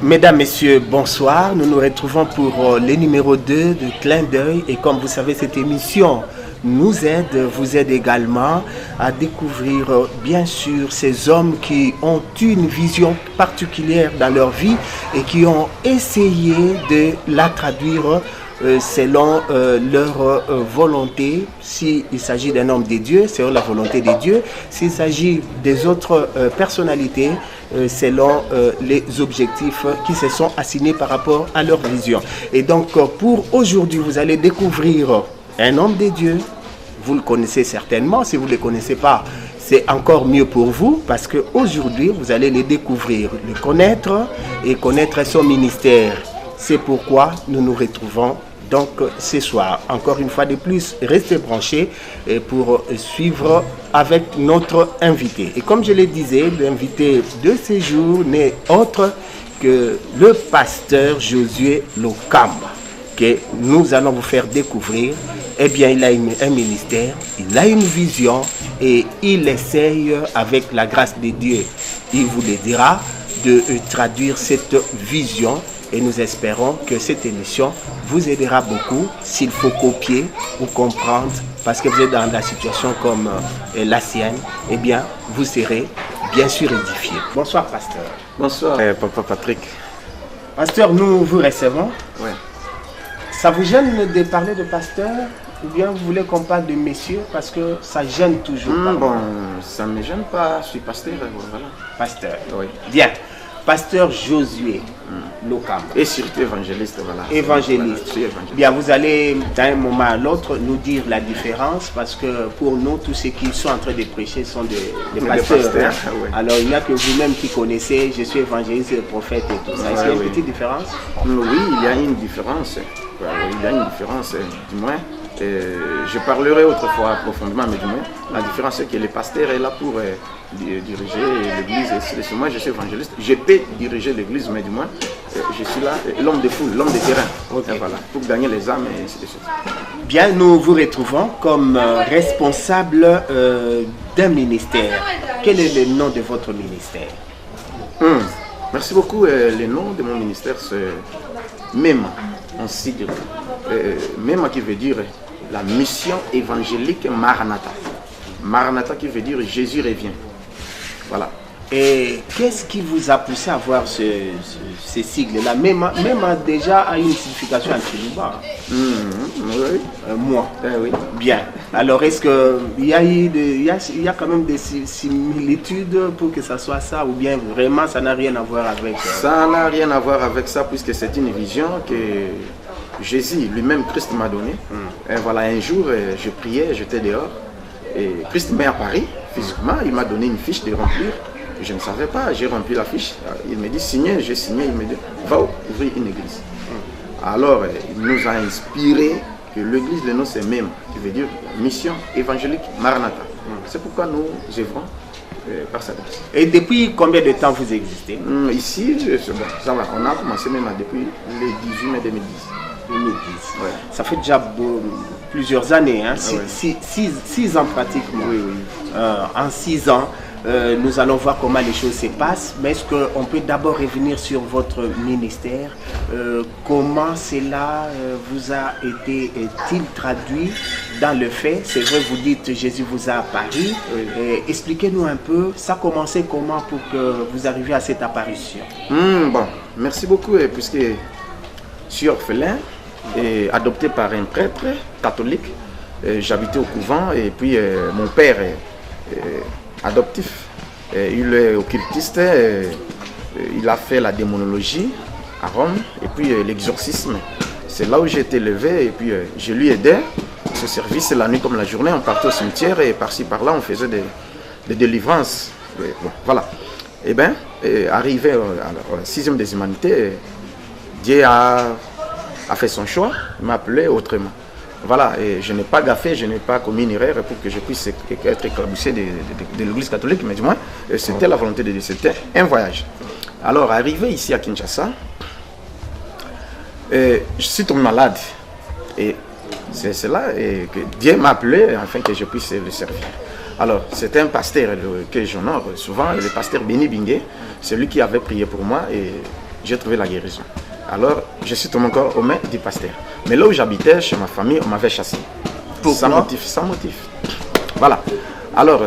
Mesdames, Messieurs, bonsoir. Nous nous retrouvons pour le numéro 2 de Clin d'œil. Et comme vous savez, cette émission nous aide, vous aide également à découvrir bien sûr ces hommes qui ont une vision particulière dans leur vie et qui ont essayé de la traduire selon leur volonté. S'il s'agit d'un homme de Dieu, selon la volonté de Dieu. S'il s'agit des autres personnalités, selon les objectifs qui se sont assignés par rapport à leur vision. Et donc pour aujourd'hui, vous allez découvrir un homme de Dieu. Vous le connaissez certainement. Si vous ne le connaissez pas, c'est encore mieux pour vous parce qu'aujourd'hui, vous allez le découvrir, le connaître et connaître son ministère. C'est pourquoi nous nous retrouvons donc ce soir. Encore une fois de plus, restez branchés pour suivre avec notre invité. Et comme je le disais, l'invité de ce jour n'est autre que le pasteur Josué Lokamba, que nous allons vous faire découvrir. Eh bien, il a un ministère, il a une vision et il essaye, avec la grâce de Dieu, il vous le dira, de traduire cette vision. Et nous espérons que cette émission vous aidera beaucoup s'il faut copier ou comprendre, parce que vous êtes dans la situation comme la sienne, eh bien, vous serez bien sûr édifié. Bonsoir, pasteur. Bonsoir, papa Patrick. Pasteur, nous vous recevons. Ouais. Ça vous gêne de parler de pasteur ou bien vous voulez qu'on parle de messieurs parce que ça gêne toujours Bon, ça ne me gêne pas, je suis pasteur, voilà. Pasteur. Oui. Bien. Pasteur Josué Lokamba. Et surtout évangéliste, voilà. Évangéliste. Voilà, évangéliste. Bien, vous allez d'un moment à l'autre nous dire la différence parce que pour nous, tous ceux qui sont en train de prêcher sont des pasteurs. pasteurs, Hein? ouais. Alors, il n'y a que vous-même qui connaissez, je suis évangéliste et prophète et tout ça. Est-ce qu'il y a une petite différence? Oui, il y a une différence. Il y a une différence, du moins. Je parlerai autrefois profondément, mais du moins, la différence c'est que le pasteur est là pour diriger l'église. Et moi, je suis évangéliste. Je peux diriger l'église, mais du moins, je suis là, l'homme de foule, l'homme de terrain. Okay. Voilà, pour gagner les âmes et ainsi de suite. Bien, nous vous retrouvons comme responsable d'un ministère. Quel est le nom de votre ministère? Merci beaucoup. Le nom de mon ministère, c'est MEMA, en sigle. MEMA qui veut dire la mission évangélique Maranatha. Maranatha qui veut dire Jésus revient. Voilà. Et qu'est-ce qui vous a poussé à avoir ces sigles-là? Même déjà a une signification en Chiluba. Oui. Moi. Oui. Bien. Alors, est-ce qu'il y a quand même des similitudes pour que ça soit ça, ou bien vraiment ça n'a rien à voir avec Ça n'a rien à voir avec ça, puisque c'est une vision que Jésus lui-même, Christ m'a donnée. Et voilà, un jour, je priais, j'étais dehors, et Christ m'est apparu physiquement, il m'a donné une fiche de remplir. Je ne savais pas, j'ai rempli la fiche. Il me dit signer, j'ai signé, il me dit va ouvrir une église. Alors il nous a inspiré que l'église, le nom c'est MEMA, qui veut dire mission évangélique Maranatha. C'est pourquoi nous œuvrons par cette église. Et depuis combien de temps vous existez? Ici, ça va, on a commencé même depuis le 18 mai 2010. 2010. Ouais. Ça fait déjà plusieurs années, hein? Ouais. 6 ans pratiquement. Oui. En 6 ans, nous allons voir comment les choses se passent, mais est-ce qu'on peut d'abord revenir sur votre ministère? Comment cela vous a été-il traduit dans le fait? C'est vrai, vous dites Jésus vous a apparu. Oui. Expliquez-nous un peu, ça a commencé comment pour que vous arriviez à cette apparition? Bon, merci beaucoup, puisque je suis orphelin et adopté par un prêtre catholique. J'habitais au couvent et puis mon père adoptif, il est occultiste, il a fait la démonologie à Rome et puis l'exorcisme. C'est là où j'ai été élevé et puis je lui aidais. Ce service, la nuit comme la journée, on partait au cimetière et par-ci par-là on faisait des délivrances. Bon, voilà. Et bien, arrivé à la 6e des humanités, Dieu a fait son choix, il m'a appelé autrement. Voilà, et je n'ai pas gaffé, je n'ai pas commis une erreur pour que je puisse être éclaboussé de l'église catholique, mais du moins, c'était la volonté de Dieu, c'était un voyage. Alors, arrivé ici à Kinshasa, je suis tombé malade. Et c'est là que Dieu m'a appelé afin que je puisse le servir. Alors, c'était un pasteur que j'honore souvent, le pasteur Béni Bingué, celui qui avait prié pour moi et j'ai trouvé la guérison. Alors, je suis tombé encore aux mains du pasteur. Mais là où j'habitais, chez ma famille, on m'avait chassé. Sans motif, sans motif. Voilà. Alors,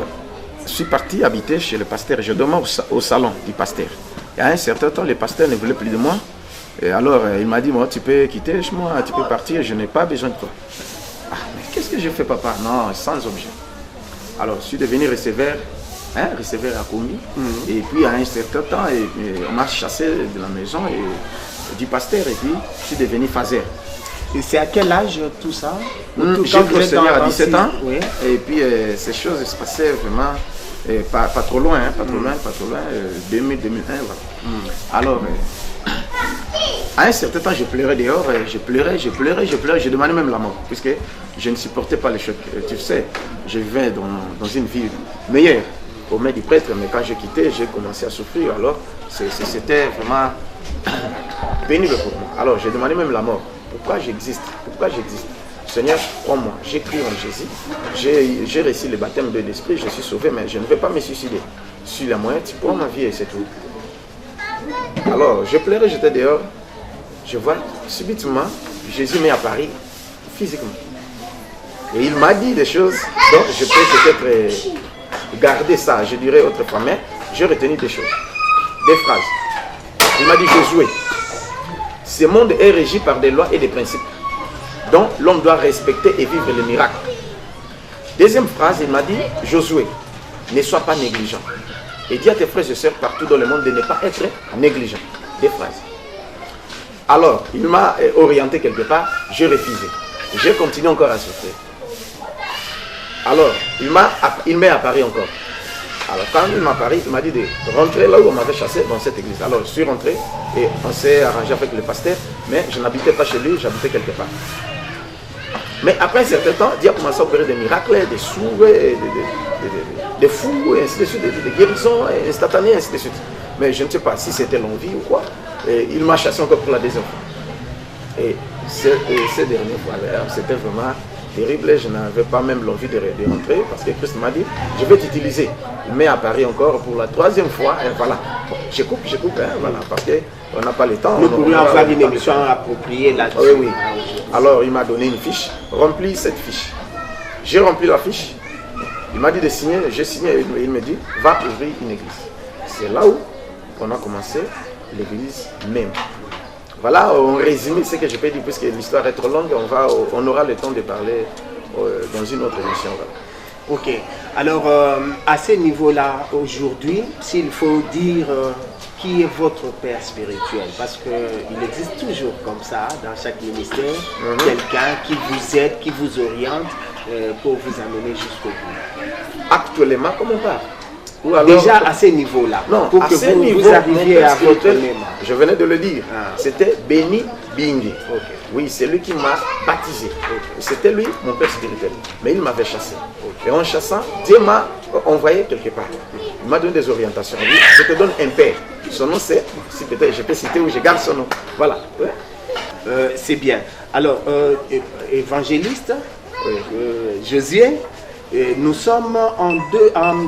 je suis parti habiter chez le pasteur. Je dormais au salon du pasteur. Et à un certain temps, le pasteur ne voulait plus de moi. Et alors, il m'a dit, moi, tu peux quitter chez moi, tu peux partir, je n'ai pas besoin de toi. Ah, mais qu'est-ce que je fais, papa? Non, sans objet. Alors, je suis devenu receveur à commis. Et puis, à un certain temps, on m'a chassé de la maison du pasteur. Et puis, je suis devenu phaser. Et c'est à quel âge tout ça? J'ai cru au Seigneur à 17 ans. Oui. Et puis, ces choses se passaient vraiment pas trop loin, pas trop loin, 2000, 2001. Voilà. Alors, à un certain temps, je pleurais dehors, je pleurais, je demandais même la mort, puisque je ne supportais pas les chocs. Tu sais, je vivais dans une vie meilleure au mains du prêtre, mais quand j'ai quitté, j'ai commencé à souffrir. Alors, c'était vraiment pénible pour moi. Alors, j'ai demandé même la mort. Pourquoi j'existe? Seigneur, crois-moi, j'ai cru en Jésus, j'ai reçu le baptême de l'Esprit, je suis sauvé, mais je ne vais pas me suicider. Sur la moyenne, tu prends ma vie et c'est tout. Alors, je pleurais, j'étais dehors. Je vois, subitement, Jésus m'est apparu physiquement. Et il m'a dit des choses dont je peux peut-être garder ça, je dirais autrefois, mais j'ai retenu des choses, des phrases. Il m'a dit, Josué, ce monde est régi par des lois et des principes dont l'homme doit respecter et vivre les miracles. Deuxième phrase, il m'a dit, Josué, ne sois pas négligent. Et dis à tes frères et sœurs partout dans le monde de ne pas être négligent. Des phrases. Alors, il m'a orienté quelque part, j'ai refusé. J'ai continué encore à souffrir. Alors, il m'est apparu encore. Alors, quand il m'a apparu, il m'a dit de rentrer là où on m'avait chassé, dans cette église. Alors, je suis rentré et on s'est arrangé avec le pasteur, mais je n'habitais pas chez lui, j'habitais quelque part. Mais après un certain temps, Dieu a commencé à opérer des miracles, des sourds, des fous, et ainsi de suite, des guérisons instantanées, ainsi de suite. Mais je ne sais pas si c'était l'envie ou quoi. Et il m'a chassé encore pour la deuxième fois. Et ces dernières fois, c'était vraiment terrible. Je n'avais pas même l'envie de rentrer parce que Christ m'a dit, je vais t'utiliser. Il m'est apparu encore pour la troisième fois. Et voilà. Bon, je coupe, voilà, parce qu'on n'a pas le temps. Nous pourrions avoir une émission appropriée là-dessus. Oui. Alors, il m'a donné une fiche. Remplis cette fiche. J'ai rempli la fiche. Il m'a dit de signer. J'ai signé. Il me dit, va ouvrir une église. C'est là où on a commencé l'église même. Voilà, en résumé ce que je peux dire, puisque l'histoire est trop longue, on aura le temps de parler dans une autre émission. Voilà. Ok. Alors, à ce niveau-là, aujourd'hui, s'il faut dire qui est votre père spirituel, parce qu'il existe toujours comme ça, dans chaque ministère, quelqu'un qui vous aide, qui vous oriente pour vous amener jusqu'au bout. Actuellement, comment pas? Alors, déjà à ce niveau-là, pour que vous arriviez à votre même. Je venais de le dire, c'était Béni Bingi. Oui, c'est lui qui m'a baptisé. C'était lui, mon père spirituel. Mais il m'avait chassé. Et en chassant, Dieu m'a envoyé quelque part. Il m'a donné des orientations. Il dit, je te donne un père. Son nom c'est, si peut-être je peux citer ou je garde son nom. Voilà. C'est bien. Alors, évangéliste, Josué, nous sommes en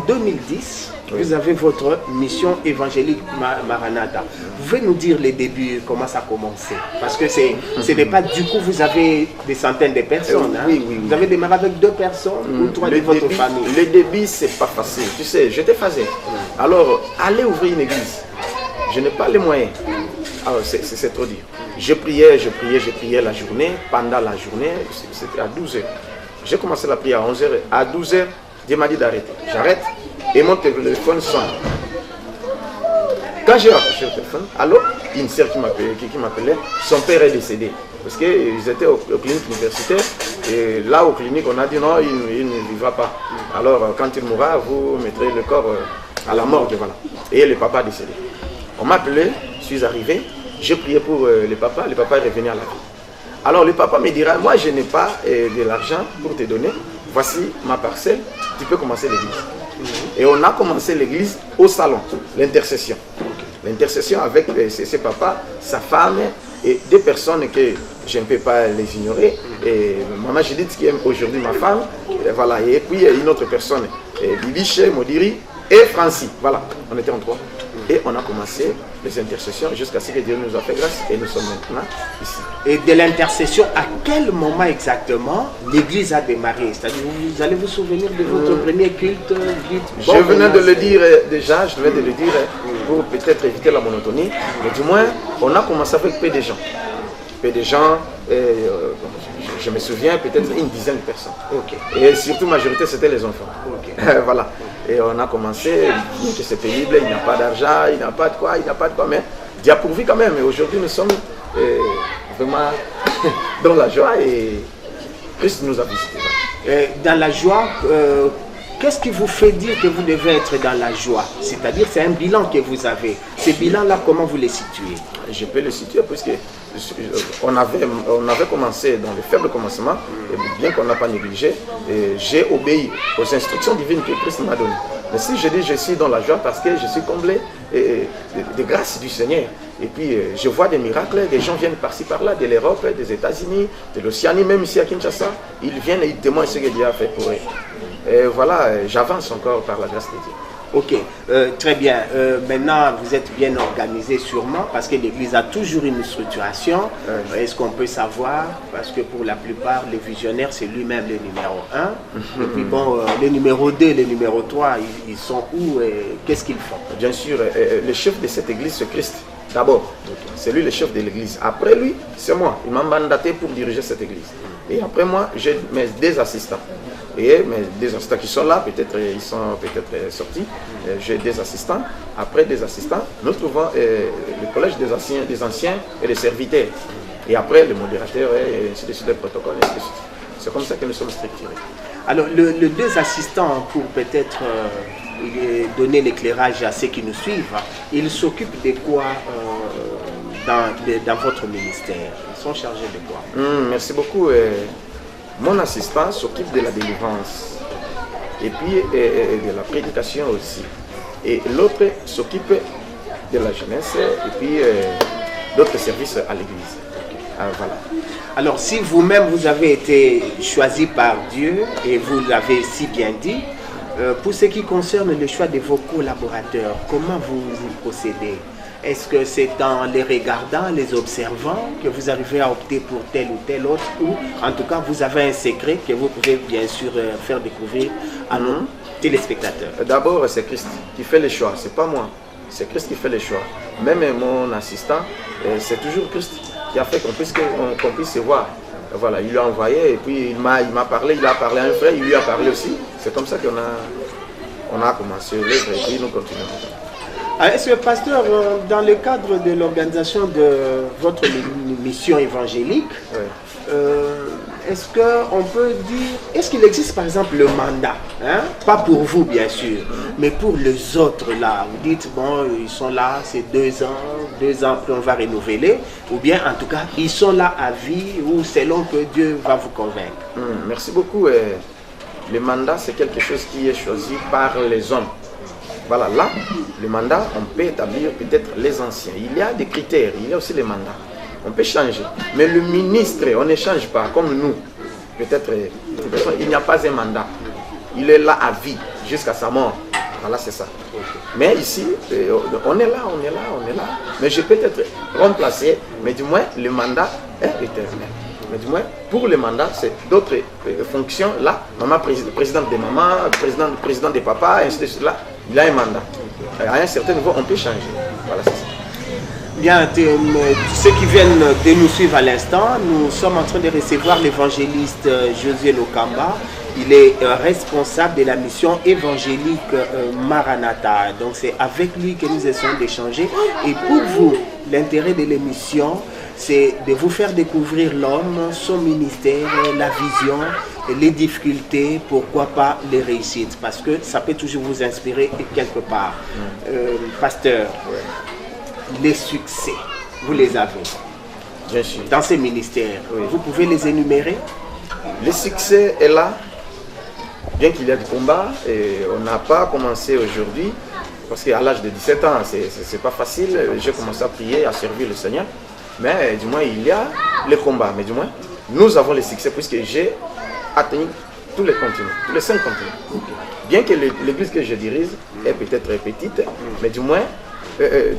2010. Vous avez votre mission évangélique Maranatha. Vous pouvez nous dire les débuts, comment ça a commencé? Parce que ce n'est pas du coup, vous avez des centaines de personnes. Oui. Vous avez démarré avec 2 personnes ou 3 de votre famille. Le début, c'est pas facile. Tu sais, j'étais phasé. Alors, aller ouvrir une église, je n'ai pas les moyens. Alors, c'est trop dur. Je priais la journée. Pendant la journée, c'était à 12h. J'ai commencé la prière à 11h. À 12h, Dieu m'a dit d'arrêter. J'arrête et mon téléphone sonne. Quand j'ai rapproché le téléphone, alors, une sœur qui m'appelait, son père est décédé. Parce qu'ils étaient aux cliniques universitaires. Et là, aux cliniques, on a dit non, il ne vivra pas. Alors, quand il mourra, vous mettrez le corps à la morgue. Voilà. Et le papa est décédé. On m'a appelé, je suis arrivé, j'ai prié pour le papa est revenu à la vie. Alors le papa me dira, moi je n'ai pas de l'argent pour te donner, voici ma parcelle, tu peux commencer l'église. Et on a commencé l'église au salon, l'intercession. L'intercession avec ses papas, sa femme et 2 personnes que je ne peux pas les ignorer. Et maman Judith qui aime aujourd'hui ma femme, et voilà, et puis une autre personne, Bibiche, Modiri et Francis. Voilà, on était en 3. Et on a commencé les intercessions jusqu'à ce que Dieu nous a fait grâce et nous sommes maintenant ici. Et de l'intercession, à quel moment exactement l'église a démarré? C'est-à-dire, vous allez vous souvenir de votre premier culte? Je venais de le dire déjà, je venais de le dire pour peut-être éviter la monotonie, mais du moins, on a commencé avec peu de gens. Peu de gens, je me souviens, peut-être une dizaine de personnes. Okay. Et surtout, majorité, c'était les enfants. Okay. Voilà. Et on a commencé, que c'est pénible, il n'y a pas d'argent, il n'y a pas de quoi, mais Dieu a pourvu quand même. Et aujourd'hui, nous sommes vraiment dans la joie et Christ nous a visités. Dans la joie, qu'est-ce qui vous fait dire que vous devez être dans la joie? C'est-à-dire, c'est un bilan que vous avez. Ces bilans-là, comment vous les situez? Je peux les situer puisque on avait commencé dans le faible commencement, et bien qu'on n'a pas négligé, j'ai obéi aux instructions divines que Christ m'a données. Mais si je dis je suis dans la joie parce que je suis comblé de grâce du Seigneur. Et puis je vois des miracles, des gens viennent par-ci par-là, de l'Europe, des États-Unis, de l'Océanie, même ici à Kinshasa, ils viennent et ils témoignent ce que Dieu a fait pour eux. Et voilà, j'avance encore par la grâce de Dieu. Ok, très bien. Maintenant, vous êtes bien organisé sûrement parce que l'Église a toujours une structuration. Est-ce qu'on peut savoir? Parce que pour la plupart, le visionnaire, c'est lui-même le numéro 1. Et puis bon, le numéro 2, le numéro 3, ils sont où et qu'est-ce qu'ils font? Bien sûr, le chef de cette Église, c'est Christ. D'abord, c'est lui le chef de l'église. Après lui, c'est moi. Il m'a mandaté pour diriger cette église. Et après moi, j'ai mes deux assistants. Et mes deux assistants qui sont là, peut-être ils sont peut-être sortis. J'ai des assistants. Après des assistants, nous trouvons le collège des anciens et des serviteurs. Et après, le modérateur et ainsi de suite, le protocole, et ainsi de suite. C'est comme ça que nous sommes structurés. Alors, les deux assistants, pour peut-être donner l'éclairage à ceux qui nous suivent, ils s'occupent de quoi dans votre ministère? Ils sont chargés de quoi? Merci beaucoup. Mon assistant s'occupe de la délivrance et puis de la prédication aussi. Et l'autre s'occupe de la jeunesse et puis d'autres services à l'église. Voilà. Alors, si vous-même vous avez été choisi par Dieu et vous l'avez si bien dit, pour ce qui concerne le choix de vos collaborateurs, comment vous procédez? Est-ce que c'est en les regardant, les observant, que vous arrivez à opter pour tel ou tel autre, ou en tout cas vous avez un secret que vous pouvez bien sûr faire découvrir à nos téléspectateurs? D'abord, c'est Christ qui fait les choix, c'est pas moi. C'est Christ qui fait les choix. Même mon assistant, c'est toujours Christ qui a fait qu'on puisse se voir. Voilà, il lui a envoyé et puis il m'a parlé, il a parlé à un frère, il lui a parlé aussi. C'est comme ça qu'on a commencé l'œuvre et puis nous continuons. Est-ce que, pasteur, dans le cadre de l'organisation de votre mission évangélique, est-ce qu'on peut dire, est-ce qu'il existe par exemple le mandat, hein? Pas pour vous bien sûr, mais pour les autres là, vous dites, bon, ils sont là, c'est 2 ans, puis on va renouveler, ou bien en tout cas, ils sont là à vie, ou selon que Dieu va vous convaincre. Merci beaucoup. Le mandat, c'est quelque chose qui est choisi par les hommes. Voilà, là, le mandat, on peut établir peut-être les anciens. Il y a des critères, il y a aussi les mandats. On peut changer. Mais le ministre, on ne change pas, comme nous. Peut-être, il n'y a pas un mandat. Il est là à vie, jusqu'à sa mort. Voilà, c'est ça. Mais ici, on est là. Mais je peux être remplacé, mais du moins, le mandat est éternel. Mais du moins, pour le mandat, c'est d'autres fonctions. Là, maman présidente des mamans, président des papas, ainsi de suite. Là, il y a un mandat. À un certain niveau, on peut changer. Voilà, c'est ça. Bien, ceux qui viennent de nous suivre à l'instant, nous sommes en train de recevoir l'évangéliste Josué Lokamba. Il est responsable de la mission évangélique Maranatha. Donc c'est avec lui que nous essayons d'échanger. Et pour vous, l'intérêt de l'émission, c'est de vous faire découvrir l'homme, son ministère, la vision, les difficultés, pourquoi pas les réussites. Parce que ça peut toujours vous inspirer quelque part. Pasteur, les succès, vous les avez. Bien sûr. Dans ces ministères, vous pouvez les énumérer? Le succès est là, bien qu'il y ait du combat, et on n'a pas commencé aujourd'hui, parce qu'à l'âge de 17 ans, c'est pas facile. J'ai commencé à prier, à servir le Seigneur, mais du moins il y a le combat. Mais du moins, nous avons le succès, puisque j'ai atteint tous les continents, tous les 5 continents. Bien que l'église que je dirige est peut-être petite, mais du moins,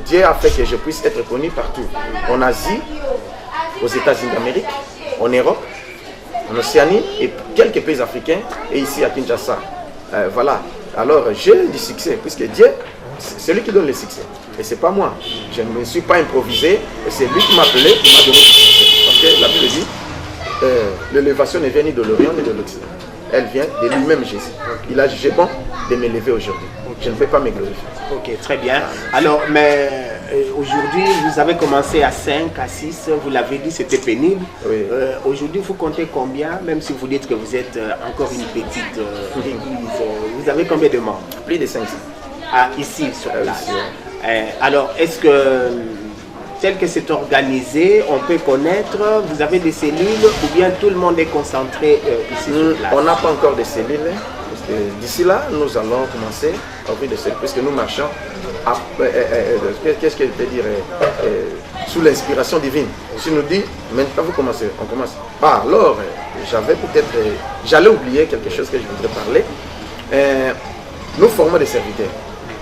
Dieu a fait que je puisse être connu partout. En Asie, aux États-Unis d'Amérique, en Europe, en Océanie et quelques pays africains et ici à Kinshasa. Voilà. Alors j'ai du succès puisque Dieu, c'est lui qui donne le succès. Et c'est pas moi. Je ne me suis pas improvisé. C'est lui qui m'a appelé, qui m'a donné le succès. Parce que la Bible dit, l'élévation ne vient ni de l'Orient ni de l'Occident. Elle vient de lui-même Jésus. Il a jugé bon de m'élever aujourd'hui. Je ne vais pas me glorifier. Ok, très bien. Alors, mais aujourd'hui, vous avez commencé à 5, à 6, vous l'avez dit, c'était pénible. Oui. Aujourd'hui, vous comptez combien, même si vous dites que vous êtes encore une petite église, vous avez combien de membres? Plus de 500. Ah, ici, sur place. Ici, alors, est-ce que, tel que c'est organisé, on peut connaître, vous avez des cellules ou bien tout le monde est concentré ici sur place? On n'a pas encore de cellules. D'ici là, nous allons commencer à ouvrir des cellules, puisque nous marchons, qu'est-ce que je peux dire, sous l'inspiration divine. Si nous dit, maintenant vous commencez, on commence. Ah, alors, j'allais oublier quelque chose que je voudrais parler. Nous formons des serviteurs.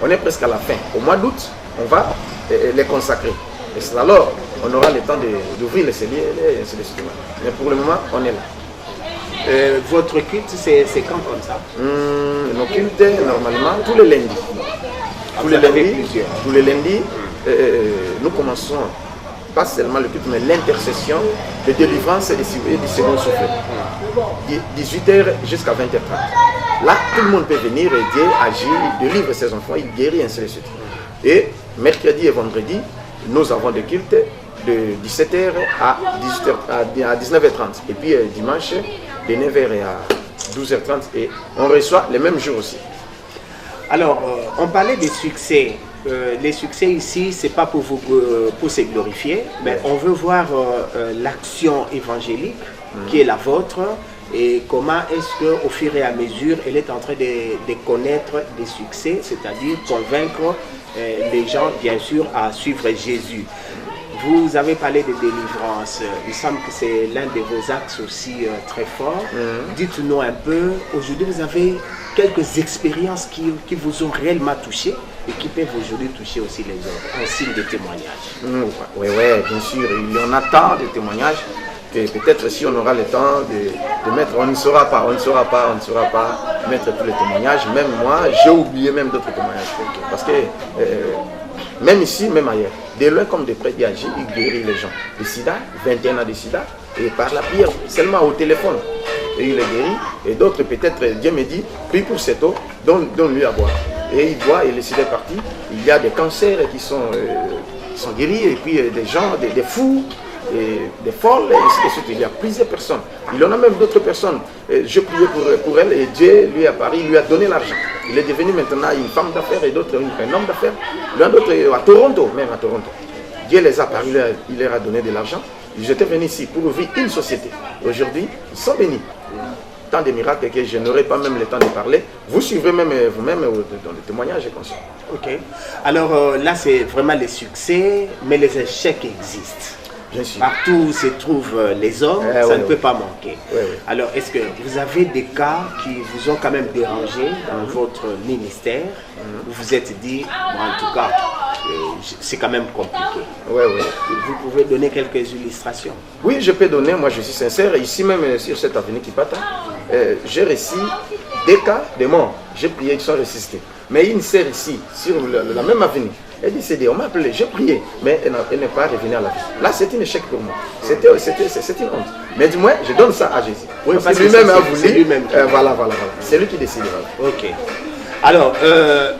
On est presque à la fin. Au mois d'août, on va les consacrer. Et c'est alors, on aura le temps d'ouvrir les cellules et ainsi de suite. Mais pour le moment, on est là. Votre culte, c'est quand comme ça? Nos cultes, normalement, tous les lundis. Tous les lundis, nous commençons pas seulement le culte, mais l'intercession de délivrance et du second souffle. 18h jusqu'à 20h30. Là, tout le monde peut venir et Dieu agit, il délivre ses enfants, il guérit, ainsi de suite. Et mercredi et vendredi, nous avons des cultes de 17h à 19h30. Et puis dimanche, de 9h à 12h30. Et on reçoit les mêmes jours aussi. Alors, on parlait des succès. Les succès ici, ce n'est pas pour se glorifier, mais on veut voir l'action évangélique qui est la vôtre et comment est-ce qu'au fur et à mesure, elle est en train de connaître des succès, c'est-à-dire convaincre les gens, bien sûr, à suivre Jésus. Vous avez parlé de délivrance. Il semble que c'est l'un de vos axes aussi très forts. Dites-nous un peu, aujourd'hui vous avez quelques expériences qui vous ont réellement touché et qui peuvent aujourd'hui toucher aussi les autres, en signe de témoignage. Oui, bien sûr. Il y en a tant de témoignages que peut-être si on aura le temps de mettre, on ne saura pas mettre tous les témoignages. Même moi, j'ai oublié même d'autres témoignages. Parce que même ici, même ailleurs, de loin comme de près, il agit, il guérit les gens. Le sida, 21 ans de sida, et par la prière, seulement au téléphone. Et il est guéri. Et d'autres, peut-être, Dieu me dit, prie pour cette eau, donne-lui à boire. Et il boit et le sida est parti. Il y a des cancers qui sont guéris, et puis des gens, des fous, et des folles, et ainsi de suite. Il y a plusieurs personnes. Il y en a même d'autres personnes. Je priais pour elle, et Dieu lui a apparu, il lui a donné l'argent. Il est devenu maintenant une femme d'affaires et d'autres un homme d'affaires. L'un d'autre à Toronto, même à Toronto. Dieu les a apparus, il leur a donné de l'argent. Ils étaient venus ici pour ouvrir une société. Aujourd'hui, ils sont bénis. Tant de miracles que je n'aurai pas même le temps de parler. Vous suivrez même vous-même dans les témoignages comme ça. Ok. Alors là, c'est vraiment les succès, mais les échecs existent. Bien sûr. Partout où se trouvent les hommes, ça ne peut pas manquer. Oui. Alors, est-ce que vous avez des cas qui vous ont quand même dérangé dans votre ministère? Vous vous êtes dit, bon, en tout cas, c'est quand même compliqué. Oui. Vous pouvez donner quelques illustrations? Oui, je peux donner, moi je suis sincère. Ici même sur cette avenue Kipata, j'ai reçu des cas de morts. J'ai prié, ils sont ressuscités. Mais une sœur ici, sur la même avenue, elle dit c'est on m'a appelé, j'ai prié, mais elle n'est pas revenue à la vie. Là, c'est un échec pour moi. C'est une honte. Mais du moins, je donne ça à Jésus. Oui, parce que lui-même a voulu. Voilà. C'est lui qui décide. Ok. Alors,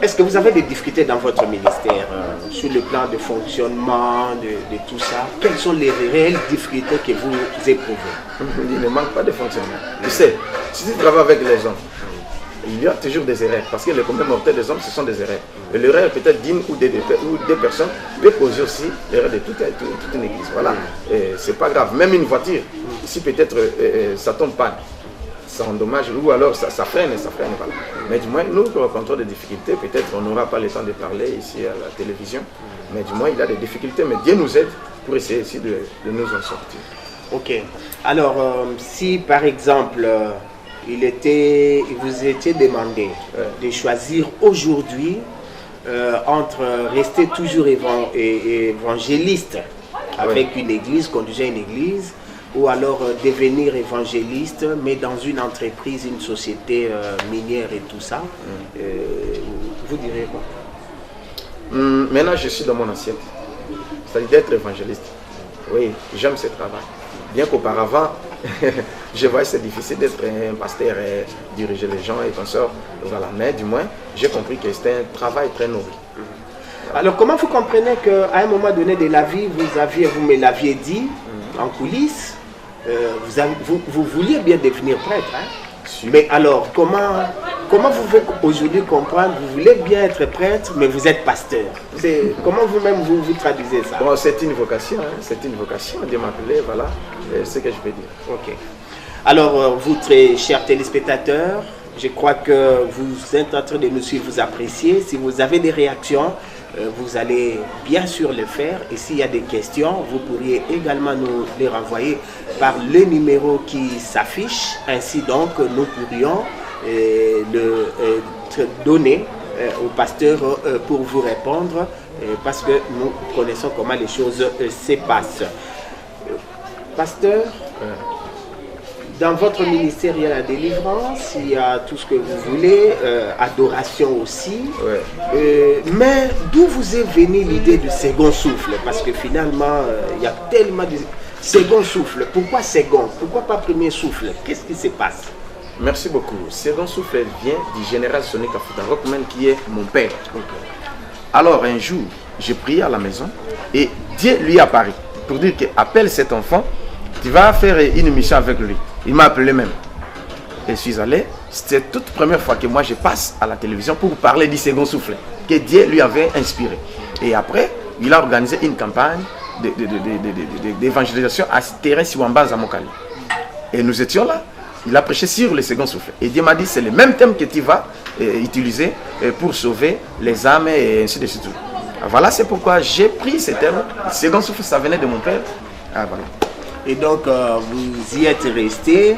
est-ce que vous avez des difficultés dans votre ministère sur le plan de fonctionnement, de tout ça? Quelles sont les réelles difficultés que vous éprouvez? Il ne manque pas de fonctionnement. Tu sais, si tu travailles avec les hommes, il y a toujours des erreurs, parce que le commun mortel des hommes, ce sont des erreurs. Et l'erreur peut-être d'une ou deux personnes peut causer aussi l'erreur de toute une église. Voilà, c'est pas grave. Même une voiture, si peut-être ça tombe pas, ça endommage, ou alors ça freine, voilà. Mais du moins, nous rencontrons des difficultés, peut-être on n'aura pas le temps de parler ici à la télévision, mais du moins il y a des difficultés, mais Dieu nous aide pour essayer aussi de nous en sortir. Ok. Alors, si par exemple, il vous était demandé de choisir aujourd'hui entre rester toujours évangéliste avec une église, conduisant une église, ou alors devenir évangéliste, mais dans une entreprise, une société minière et tout ça. Vous direz quoi? Maintenant, je suis dans mon assiette. C'est-à-dire d'être évangéliste. Oui, j'aime ce travail. Bien qu'auparavant, je vois que c'est difficile d'être un pasteur et diriger les gens et consorts. Voilà. Mais du moins, j'ai compris que c'était un travail très noble. Alors, comment vous comprenez qu'à un moment donné de la vie, vous me l'aviez dit en coulisses, vous vouliez bien devenir prêtre, hein? Mais alors, comment vous pouvez aujourd'hui comprendre, vous voulez bien être prêtre, mais vous êtes pasteur? Comment vous-même vous traduisez ça? Bon, c'est une vocation, hein? C'est une vocation, Dieu m'a appelé, voilà, c'est ce que je peux dire. Ok. Alors, vous, très chers téléspectateurs, je crois que vous êtes en train de nous suivre, vous appréciez. Si vous avez des réactions, vous allez bien sûr le faire. Et s'il y a des questions, vous pourriez également nous les renvoyer par le numéro qui s'affiche. Ainsi donc, nous pourrions le donner au pasteur pour vous répondre, parce que nous connaissons comment les choses se passent. Pasteur, dans votre ministère, il y a la délivrance, il y a tout ce que vous voulez, adoration aussi. Mais d'où vous est venue l'idée du second souffle? Parce que finalement, il y a tellement de second souffle. Pourquoi second? Pourquoi pas premier souffle? Qu'est-ce qui se passe? Merci beaucoup. Second souffle vient du général Sonny Kafuta Rockman, qui est mon père. Alors un jour, j'ai prié à la maison et Dieu lui apparaît pour dire qu'appelle cet enfant, tu vas faire une mission avec lui. Il m'a appelé même. Et je suis allé. C'était toute première fois que moi je passe à la télévision pour parler du second souffle que Dieu lui avait inspiré. Et après, il a organisé une campagne d'évangélisation à terrain Siwambaz à Mokali. Et nous étions là. Il a prêché sur le second souffle. Et Dieu m'a dit, c'est le même thème que tu vas utiliser pour sauver les âmes et ainsi de suite. Voilà, c'est pourquoi j'ai pris ce thème. Le second souffle, ça venait de mon père. Voilà. Et donc, vous y êtes resté.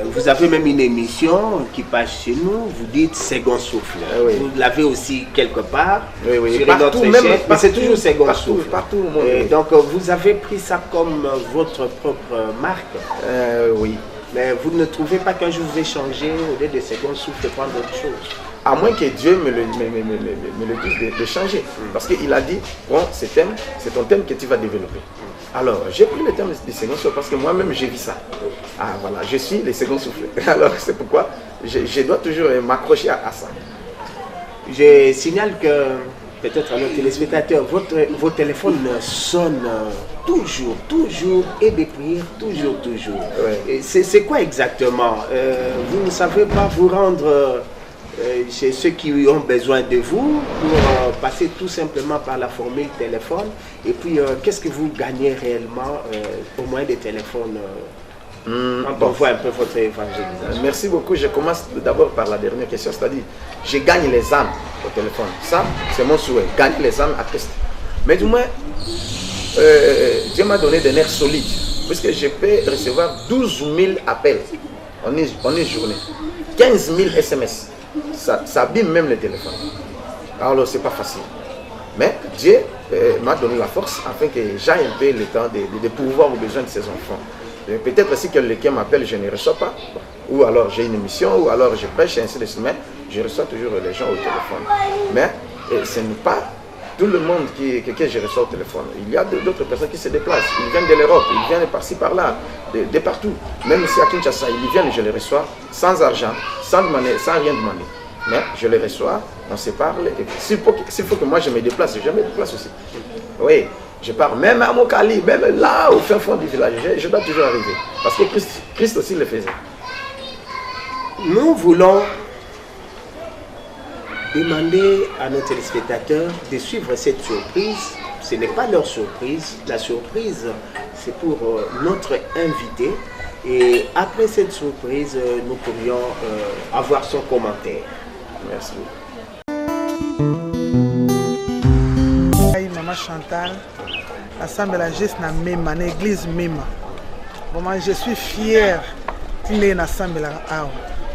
Vous avez même une émission qui passe chez nous. Vous dites second souffle. Oui. Vous l'avez aussi quelque part. Oui. Sur Partout, notre même, chaîne. Mais c'est toujours second souffle. Partout au monde. Donc, vous avez pris ça comme votre propre marque. Oui. Mais vous ne trouvez pas qu'un jour vous vais changer au lieu de second souffle et prendre autre chose? À moins que Dieu me le dise de changer. Parce qu'il a dit, bon, c'est ton thème que tu vas développer. Alors, j'ai pris le thème du second souffle parce que moi-même, j'ai vu ça. Voilà, je suis le second souffle. Alors, c'est pourquoi je dois toujours m'accrocher à ça. Je signale que, peut-être à nos téléspectateurs, vos téléphones sonnent toujours, et des prières, toujours. Ouais. C'est quoi exactement? Vous ne savez pas vous rendre chez ceux qui ont besoin de vous pour passer tout simplement par la formule téléphone. Et puis, qu'est-ce que vous gagnez réellement au moyen des téléphones quand on voit un peu votre évangélisation? Merci beaucoup. Je commence d'abord par la dernière question, c'est-à-dire, je gagne les âmes au téléphone. Ça, c'est mon souhait, gagner les âmes à Christ. Mais du moins, Dieu m'a donné des nerfs solides, puisque je peux recevoir 12 000 appels en une journée, 15 000 SMS. Ça abîme même le téléphone. Alors, c'est pas facile. Mais Dieu m'a donné la force afin que j'aille un peu le temps de pouvoir aux besoins de ses enfants. Peut-être si quelqu'un m'appelle, je ne reçois pas. Ou alors j'ai une émission, ou alors je prêche, ainsi de suite. Mais je reçois toujours les gens au téléphone. Mais ce n'est pas tout le monde que je reçois au téléphone. Il y a d'autres personnes qui se déplacent. Ils viennent de l'Europe, ils viennent par-ci, par-là, de partout. Même ici à Kinshasa, ils viennent, je les reçois sans argent, sans rien demander. Mais je les reçois, on se parle. S'il faut que moi je me déplace aussi. Oui, je pars même à Mokali, même là au fin fond du village, je dois toujours arriver. Parce que Christ aussi le faisait. Nous voulons demander à nos téléspectateurs de suivre cette surprise. Ce n'est pas leur surprise. La surprise, c'est pour notre invité. Et après cette surprise, nous pourrions avoir son commentaire. Merci. Maman Chantal, l'Assemblée la geste na Mema, l'église Mema. Vraiment, je suis fier de l'Assemblée la Awa.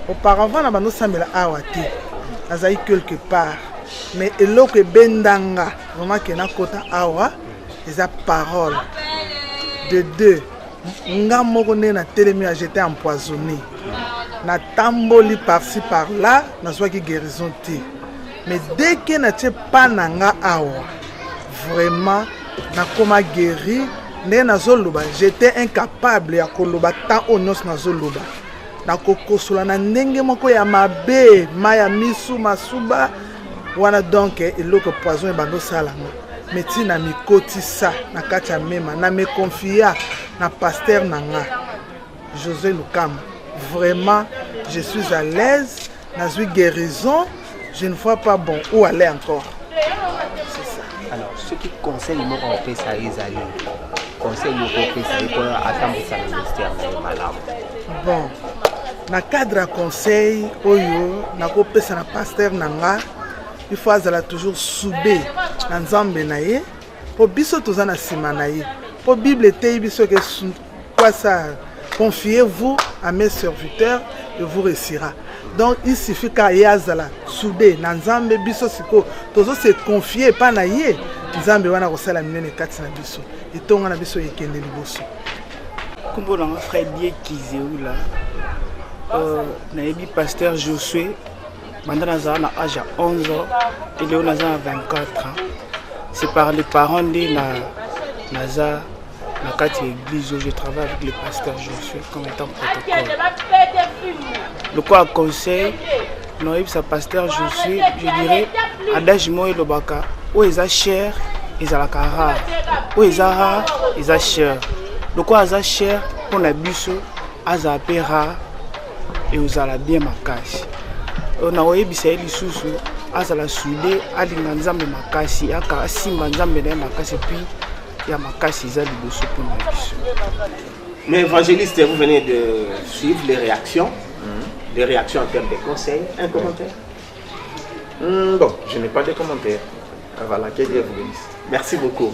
Auparavant, nous sommes la Awa. Nous quelque part. mais eloko ebendanga vraiment ke nakota awa eza parole de deux. Nga moko nde na telemi a j'étais empoisonné. Na tamboli par-ci par-là, na zwaki guérison te. Mais dès que na tie pas nanga awa, vraiment na koma guéri, nde nazoloba, j'étais incapable ya koloba tant onos nazoloba. Na kokosola na ndenge moko ya mabe, maya misu masuba, wana donc eloko poison ebando salanga. Mais ti na mikoti sa na kati ya mema na me confia na pasteur nanga José Lukam. Vraiment je suis à l'aise, na suis guérison, je ne vois pas bon où aller encore. C'est ça. Alors ce qui conseille mon fait ça ezali. Conseil mon fait ça pour attendre ça ministère malade. Bon. Na cadre conseil oyo na ko pesa na pasteur nanga. Il faut azala toujours soudé na nzambe na ye po biso toza na sima na ye po Bible te biso que quoi ça, confiez-vous à mes serviteurs et vous réussira. Donc il suffit qu'à yazala soudé na nzambe biso siko tozo se confier pas na ye nzambe wana kosala minene kati na biso itonga na biso yekende liboso. Kombo na frère Dieu Kizeoula nayebi pasteur Josué. Maintenant, à l'âge de 11 ans, et Léon a 24 ans. C'est par les parents de Naza, la église où je travaille avec le pasteur Josué comme étant protocole. Le quoi conseil, non, ce pasteur Josué, je dirais, à l'âge et le baka, où ils ont cher, ils ont la cara, où ils ont rare, ils ont cher. Le quoi ils ont cher, pour la bus, ils ont rare, et ils ont bien ma cache. Na oyebisa lisusu azala soudé alinga nzambe makasi aka asimba nzambe na makasi puis ya makasi za liboso pour na biso. Mais évangéliste, vous venez de suivre les réactions en termes de conseils. Un commentaire? Bon, je n'ai pas de commentaire. Voilà, que Dieu vous bénisse. Merci beaucoup.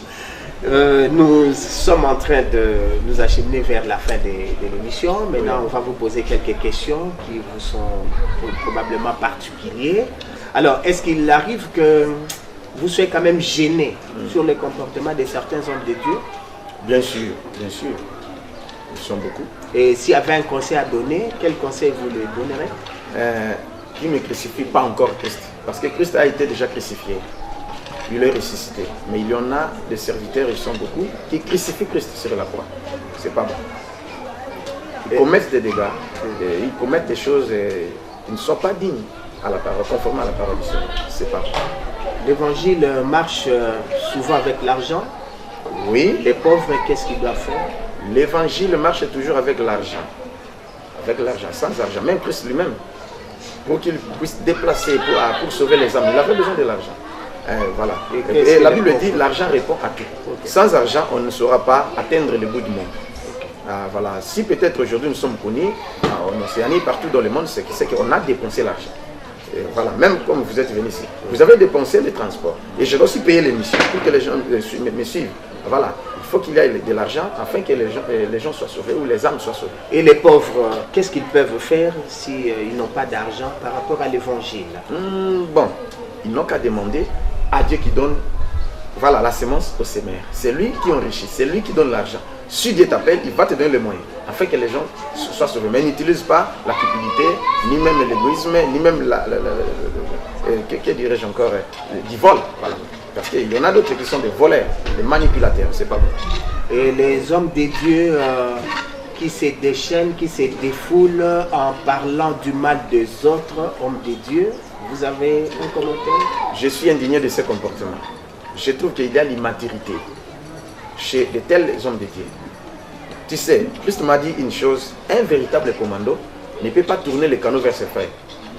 Nous sommes en train de nous acheminer vers la fin de l'émission. Maintenant, on va vous poser quelques questions qui vous sont probablement particulières. Alors, est-ce qu'il arrive que vous soyez quand même gêné sur le comportement de certains hommes de Dieu? Bien sûr, bien sûr. Ils sont beaucoup. Et s'il y avait un conseil à donner, quel conseil vous le donnerez? Qui ne crucifie pas encore Christ. Parce que Christ a été déjà crucifié. Il est ressuscité. Mais il y en a des serviteurs, ils sont beaucoup, qui crucifient Christ sur la croix. C'est pas bon. Ils commettent des dégâts, ils commettent des choses, ils ne sont pas dignes à la parole, conformément à la parole du Seigneur. C'est pas bon. L'évangile marche souvent avec l'argent. Oui. Les pauvres, qu'est-ce qu'ils doivent faire? L'évangile marche toujours avec l'argent. Avec l'argent, sans argent. Même Christ lui-même, pour qu'il puisse déplacer, pour sauver les âmes, il avait besoin de l'argent. Voilà. Et la Bible dit l'argent répond à tout. Okay. Sans argent, on ne saura pas atteindre le bout du monde. Okay. Voilà. Si peut-être aujourd'hui nous sommes connus en Océanie, partout dans le monde, c'est qu'on a dépensé l'argent. Voilà. Même comme vous êtes venu ici, vous avez dépensé les transports. Et je dois aussi payer les missions pour que les gens me suivent. Voilà. Il faut qu'il y ait de l'argent afin que les gens soient sauvés ou les âmes soient sauvées. Et les pauvres, qu'est-ce qu'ils peuvent faire s'ils n'ont pas d'argent par rapport à l'évangile? Bon, ils n'ont qu'à demander à Dieu qui donne, voilà, la sémence au sémère. C'est lui qui enrichit, c'est lui qui donne l'argent. Si Dieu t'appelle, il va te donner les moyens afin que les gens soient sauvés. Mais il n'utilise pas la cupidité, ni même l'égoïsme, ni même que dirais-je encore, du vol. Voilà. Parce qu'il y en a d'autres qui sont des voleurs, des manipulateurs, c'est pas bon. Et les hommes de Dieu qui se déchaînent, qui se défoulent en parlant du mal des autres hommes de Dieu, vous avez un commentaire? Je suis indigné de ces comportements. Je trouve qu'il y a l'immaturité chez de tels hommes de Dieu. Tu sais, Christ m'a dit une chose, un véritable commando ne peut pas tourner les canaux vers ses frères.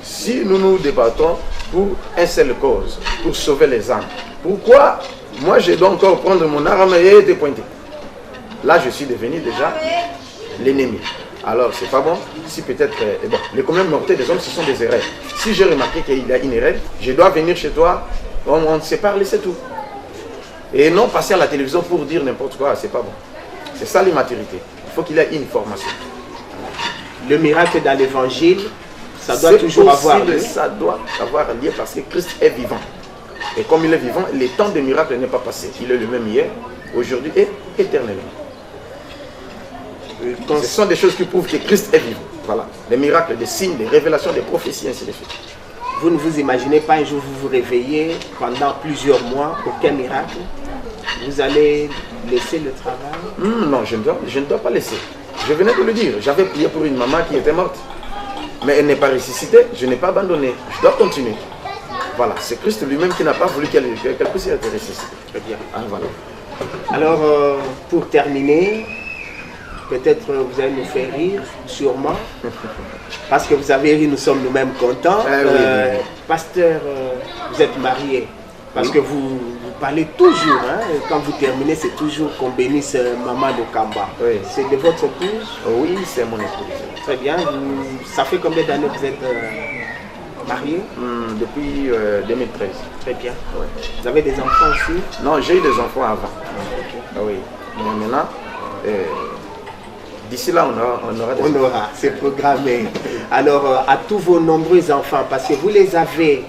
Si nous nous débattons pour une seule cause, pour sauver les âmes, pourquoi moi je dois encore prendre mon arme et te pointer? Là, je suis devenu déjà l'ennemi. Alors, c'est pas bon. Si peut-être, bon, les communs mortels des hommes, ce sont des erreurs. Si j'ai remarqué qu'il y a une erreur, je dois venir chez toi, on se parle, c'est tout. Et non passer à la télévision pour dire n'importe quoi, c'est pas bon. C'est ça l'immaturité. Il faut qu'il y ait une formation. Le miracle dans l'évangile, ça doit toujours avoir lieu. Ça doit avoir lieu parce que Christ est vivant. Et comme il est vivant, le temps des miracles n'est pas passé. Il est le même hier, aujourd'hui et éternellement. Ce sont des choses qui prouvent que Christ est vivant. Voilà. Des miracles, des signes, des révélations, des prophéties, ainsi de suite. Vous ne vous imaginez pas un jour vous vous réveillez pendant plusieurs mois, aucun miracle? Vous allez laisser le travail? Non, je ne dois pas laisser. Je venais de le dire. J'avais prié pour une maman qui était morte. Mais elle n'est pas ressuscitée. Je n'ai pas abandonné. Je dois continuer. Voilà. C'est Christ lui-même qui n'a pas voulu qu'elle puisse être ressuscitée. Très bien. Ah, voilà. Alors, pour terminer, peut-être vous allez nous faire rire, sûrement. Parce que vous avez ri, nous sommes nous-mêmes contents. Oui. Pasteur, vous êtes marié. Parce que vous parlez toujours, hein, quand vous terminez, c'est toujours qu'on bénisse Maman de Kamba. Oui. C'est de votre épouse? Oui, c'est mon épouse. Très bien. Ça fait combien d'années que vous êtes marié? Depuis 2013. Très bien. Ouais. Vous avez des enfants aussi? Non, j'ai eu des enfants avant. Okay. Ah oui. Mais maintenant, d'ici là, on aura des enfants. On aura, c'est programmé. Alors, à tous vos nombreux enfants, parce que vous les avez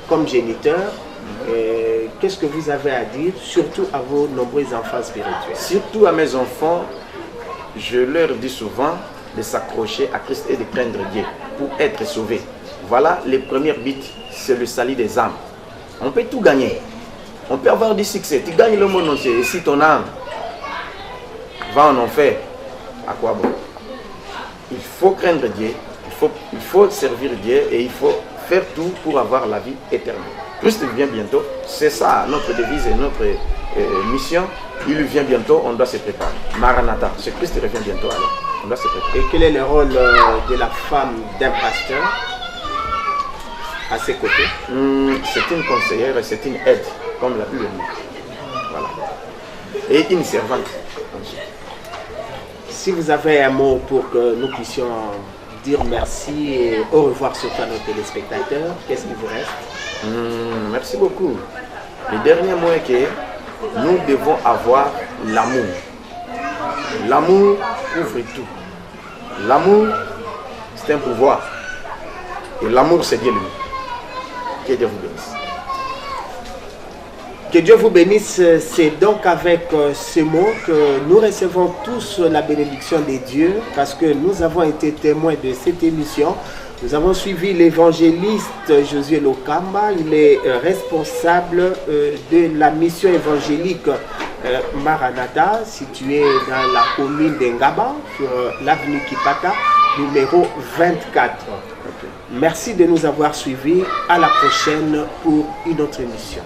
comme géniteurs, qu'est-ce que vous avez à dire, surtout à vos nombreux enfants spirituels? Surtout à mes enfants, je leur dis souvent de s'accrocher à Christ et de craindre Dieu pour être sauvés. Voilà les premières buts, c'est le salut des âmes. On peut tout gagner. On peut avoir du succès. Tu gagnes le monde entier. Et si ton âme va en enfer, à quoi bon? Il faut craindre Dieu, il faut servir Dieu et il faut faire tout pour avoir la vie éternelle. Christ vient bientôt, c'est ça notre devise et notre mission. Il vient bientôt, on doit se préparer. Maranatha, ce Christ revient bientôt alors, on doit se préparer. Et quel est le rôle de la femme d'un pasteur à ses côtés? C'est une conseillère, c'est une aide, comme la Bible dit. Voilà. Et une servante. Si vous avez un mot pour que nous puissions dire merci et au revoir surtout à nos téléspectateurs, qu'est-ce qui vous reste? Merci beaucoup. Le dernier mot est que nous devons avoir l'amour. L'amour couvre tout. L'amour, c'est un pouvoir. Et l'amour, c'est Dieu lui. Que Dieu vous bénisse. Que Dieu vous bénisse. C'est donc avec ce mot que nous recevons tous la bénédiction de Dieu, parce que nous avons été témoins de cette émission. Nous avons suivi l'évangéliste Josué Lokamba. Il est responsable de la mission évangélique Maranatha, située dans la commune d'Engaba, sur l'avenue Kipata, numéro 24. Merci de nous avoir suivis. À la prochaine pour une autre émission.